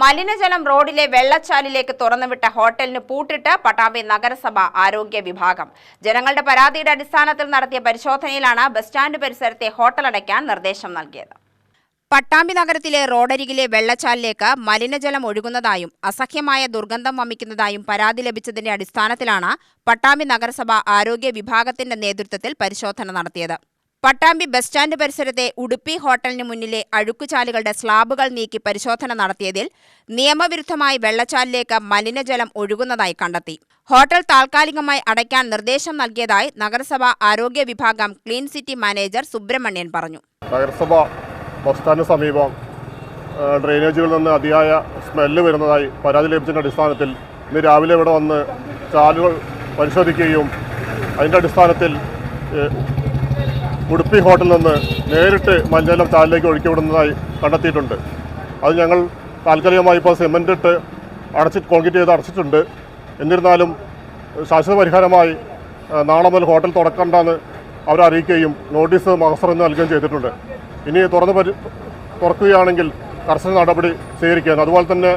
മലിനജലം റോഡിലെ വെള്ളച്ചാലിലേക്ക് തുറന്നുവിട്ട ഹോട്ടലിന് പൂട്ടിട്ട് പട്ടാമ്പി നഗരസഭ ആരോഗ്യ വിഭാഗം. ജനങ്ങളുടെ പരാതിയുടെ അടിസ്ഥാനത്തിൽ നടത്തിയ പരിശോധനയിലാണ് ബസ് സ്റ്റാൻഡ് പരിസരത്തെ ഹോട്ടൽ അടയ്ക്കാൻ നിർദ്ദേശം നൽകിയത്. പട്ടാമ്പി നഗരത്തിലെ റോഡരികിലെ വെള്ളച്ചാലിലേക്ക് മലിനജലം ഒഴുകുന്നതായും അസഹ്യമായ ദുർഗന്ധം വമിക്കുന്നതായും പരാതി ലഭിച്ചതിന്റെ അടിസ്ഥാനത്തിലാണ് പട്ടാമ്പി നഗരസഭ ആരോഗ്യ വിഭാഗത്തിന്റെ നേതൃത്വത്തിൽ പരിശോധന നടത്തിയത്. പട്ടാമ്പി ബസ് സ്റ്റാൻഡ് പരിസരത്തെ ഉടുപ്പി ഹോട്ടലിന് മുന്നിലെ അഴുക്കുചാലുകളുടെ സ്ലാബുകൾ നീക്കി പരിശോധന നടത്തിയതിൽ നിയമവിരുദ്ധമായി വെള്ളച്ചാലിലേക്ക് മലിനജലം ഒഴുകുന്നതായി കണ്ടെത്തി. ഹോട്ടൽ താൽക്കാലികമായി അടയ്ക്കാൻ നിർദ്ദേശം നൽകിയതായി നഗരസഭ ആരോഗ്യ വിഭാഗം ക്ലീൻ സിറ്റി മാനേജർ സുബ്രഹ്മണ്യൻ പറഞ്ഞു. നഗരസഭ ബസ് സ്റ്റാൻഡിന് സമീപം ഡ്രെയിനേജുകളിൽ നിന്ന് അതിയായ സ്മെല്ല് വരുന്നതായി പരാതി ലഭിച്ചതിൻ്റെ അടിസ്ഥാനത്തിൽ ഇന്ന് രാവിലെ ഇവിടെ വന്ന് ചാലുകൾ പരിശോധിക്കുകയും അതിൻ്റെ അടിസ്ഥാനത്തിൽ ഉടുപ്പി ഹോട്ടലിൽ നിന്ന് നേരിട്ട് മലിനജലം ചാലിലേക്ക് ഒഴുക്കി വിടുന്നതായി കണ്ടെത്തിയിട്ടുണ്ട്. അത് ഞങ്ങൾ താൽക്കാലികമായി ഇപ്പോൾ സിമൻ്റ് ഇട്ട് കോൺക്രീറ്റ് ചെയ്ത് അടച്ചിട്ടുണ്ട്. എന്നിരുന്നാലും ശാശ്വത പരിഹാരമായി നാളെ മുതൽ ഹോട്ടൽ തുറക്കണ്ടെന്ന് അവരെ അറിയിക്കുകയും നോട്ടീസ് മഹസറിന് നൽകുകയും ചെയ്തിട്ടുണ്ട്. ഇനി തുറക്കുകയാണെങ്കിൽ കർശന നടപടി സ്വീകരിക്കാൻ, അതുപോലെ തന്നെ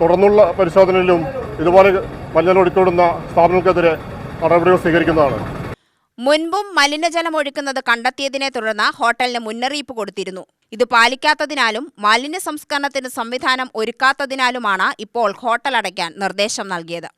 തുടർന്നുള്ള പരിശോധനയിലും ഇതുപോലെ മലിനജലം ഒഴുക്കിവിടുന്ന സ്ഥാപനങ്ങൾക്കെതിരെ നടപടികൾ സ്വീകരിക്കുന്നതാണ്. മുൻപും മലിനജലം ഒഴുക്കുന്നത് കണ്ടെത്തിയതിനെ തുടർന്ന് ഹോട്ടലിന് മുന്നറിയിപ്പ് കൊടുത്തിരുന്നു. ഇത് പാലിക്കാത്തതിനാലും മാലിന്യ സംസ്കരണത്തിന് സംവിധാനം ഒരുക്കാത്തതിനാലുമാണ് ഇപ്പോൾ ഹോട്ടൽ അടയ്ക്കാൻ നിർദ്ദേശം നൽകിയത്.